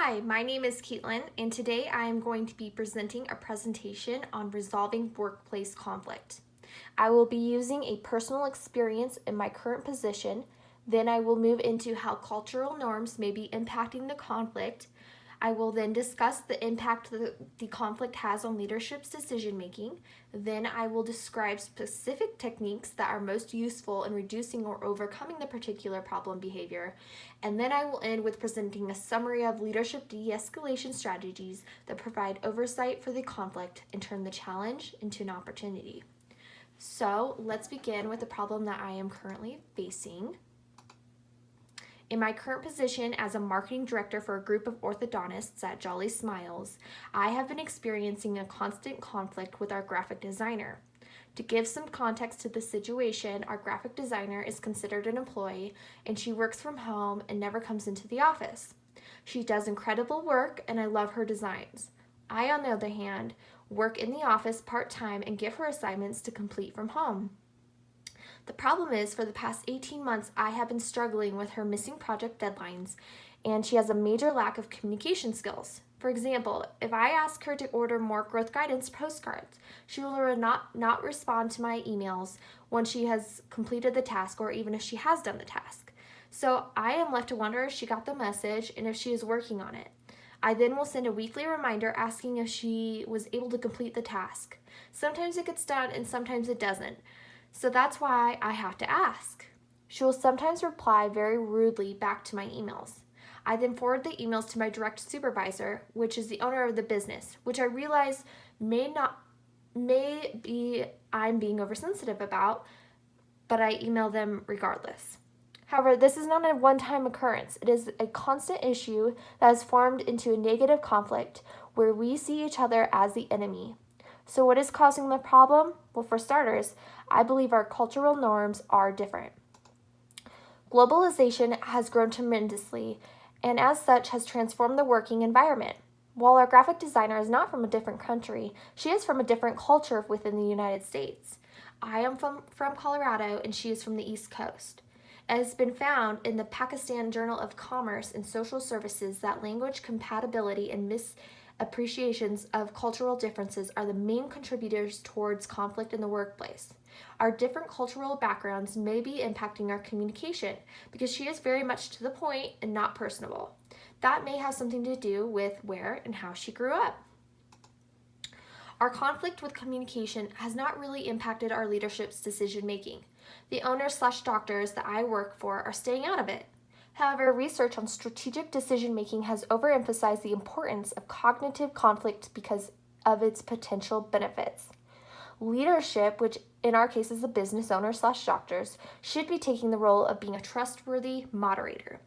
Hi, my name is Caitlin, and today I am going to be presenting a presentation on resolving workplace conflict. I will be using a personal experience in my current position, then I will move into how cultural norms may be impacting the conflict. I will then discuss the impact the conflict has on leadership's decision making. Then I will describe specific techniques that are most useful in reducing or overcoming the particular problem behavior. And then I will end with presenting a summary of leadership de-escalation strategies that provide oversight for the conflict and turn the challenge into an opportunity. So let's begin with the problem that I am currently facing. In my current position as a marketing director for a group of orthodontists at Jolly Smiles, I have been experiencing a constant conflict with our graphic designer. To give some context to the situation, our graphic designer is considered an employee and she works from home and never comes into the office. She does incredible work and I love her designs. I, on the other hand, work in the office part-time and give her assignments to complete from home. The problem is, for the past 18 months, I have been struggling with her missing project deadlines, and she has a major lack of communication skills. For example, if I ask her to order more growth guidance postcards, she will not respond to my emails once she has completed the task or even if she has done the task. So I am left to wonder if she got the message and if she is working on it. I then will send a weekly reminder asking if she was able to complete the task. Sometimes it gets done and sometimes it doesn't. So that's why I have to ask. She will sometimes reply very rudely back to my emails. I then forward the emails to my direct supervisor, which is the owner of the business, which I realize may be I'm being oversensitive about, but I email them regardless. However, this is not a one-time occurrence. It is a constant issue that has formed into a negative conflict where we see each other as the enemy. So what is causing the problem? Well, for starters, I believe our cultural norms are different. Globalization has grown tremendously and as such has transformed the working environment. While our graphic designer is not from a different country, she is from a different culture within the United States. I am from Colorado and she is from the East Coast. It has been found in the Pakistan Journal of Commerce and Social Services that language compatibility and misappreciations of cultural differences are the main contributors towards conflict in the workplace. Our different cultural backgrounds may be impacting our communication because she is very much to the point and not personable. That may have something to do with where and how she grew up. Our conflict with communication has not really impacted our leadership's decision making. The owners/doctors that I work for are staying out of it. However, research on strategic decision making has overemphasized the importance of cognitive conflict because of its potential benefits. Leadership, which in our case is the business owner/doctors, should be taking the role of being a trustworthy moderator.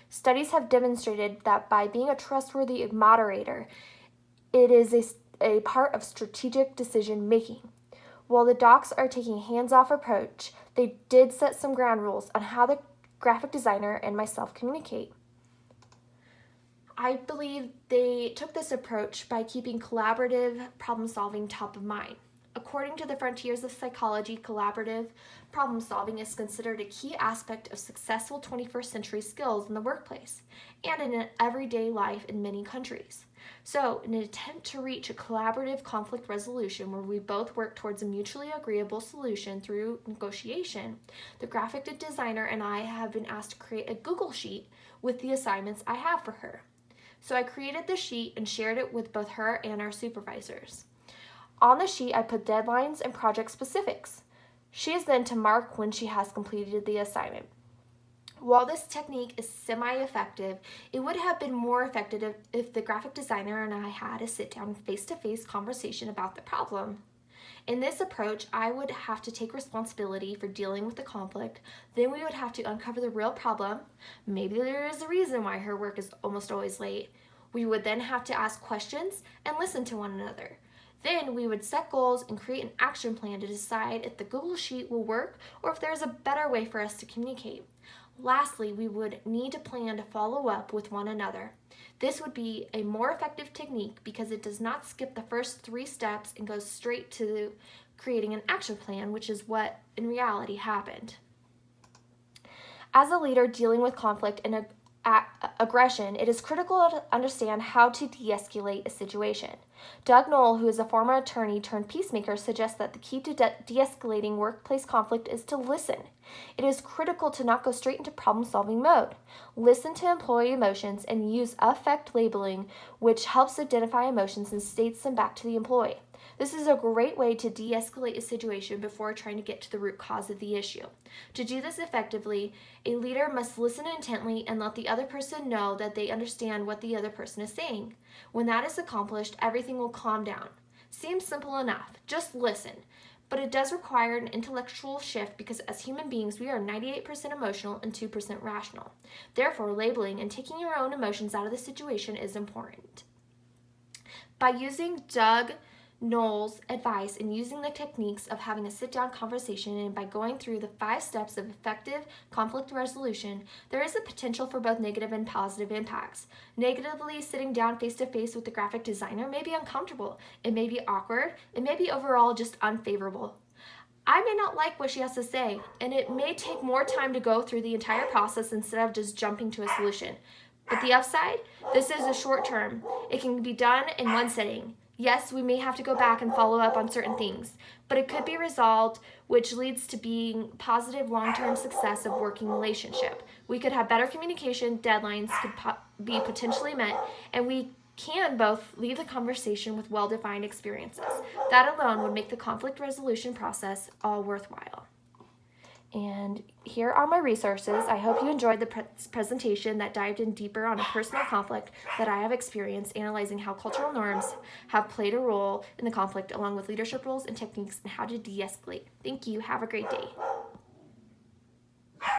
Studies have demonstrated that by being a trustworthy moderator, it is a part of strategic decision making. While the docs are taking a hands-off approach, they did set some ground rules on how the graphic designer and myself communicate. I believe they took this approach by keeping collaborative problem solving top of mind. According to the Frontiers of Psychology, collaborative problem solving is considered a key aspect of successful 21st century skills in the workplace and in everyday life in many countries. So, in an attempt to reach a collaborative conflict resolution where we both work towards a mutually agreeable solution through negotiation, the graphic designer and I have been asked to create a Google Sheet with the assignments I have for her. So I created the sheet and shared it with both her and our supervisors. On the sheet, I put deadlines and project specifics. She is then to mark when she has completed the assignment. While this technique is semi-effective, it would have been more effective if the graphic designer and I had a sit-down face-to-face conversation about the problem. In this approach, I would have to take responsibility for dealing with the conflict. Then we would have to uncover the real problem. Maybe there is a reason why her work is almost always late. We would then have to ask questions and listen to one another. Then we would set goals and create an action plan to decide if the Google Sheet will work or if there's a better way for us to communicate. Lastly, we would need to plan to follow up with one another. This would be a more effective technique because it does not skip the first 3 steps and goes straight to creating an action plan, which is what in reality happened. As a leader dealing with conflict in a aggression, it is critical to understand how to de-escalate a situation. Doug Knoll, who is a former attorney turned peacemaker, suggests that the key to de-escalating workplace conflict is to listen. It is critical to not go straight into problem-solving mode. Listen to employee emotions and use affect labeling, which helps identify emotions and states them back to the employee. This is a great way to de-escalate a situation before trying to get to the root cause of the issue. To do this effectively, a leader must listen intently and let the other person know that they understand what the other person is saying. When that is accomplished, everything will calm down. Seems simple enough. Just listen. But it does require an intellectual shift because as human beings, we are 98% emotional and 2% rational. Therefore, labeling and taking your own emotions out of the situation is important. By using Doug Knoll's advice and using the techniques of having a sit-down conversation and by going through the 5 steps of effective conflict resolution, there is a potential for both negative and positive impacts. Negatively, sitting down face-to-face with the graphic designer may be uncomfortable, it may be awkward, it may be overall just unfavorable. I may not like what she has to say, and it may take more time to go through the entire process instead of just jumping to a solution. But the upside, this is a short term. It can be done in one sitting. Yes, we may have to go back and follow up on certain things, but it could be resolved, which leads to being positive long-term success of working relationship. We could have better communication, deadlines could be potentially met, and we can both leave the conversation with well-defined experiences. That alone would make the conflict resolution process all worthwhile. And here are my resources. I hope you enjoyed the presentation that dived in deeper on a personal conflict that I have experienced, analyzing how cultural norms have played a role in the conflict, along with leadership roles and techniques and how to de-escalate. Thank you. Have a great day.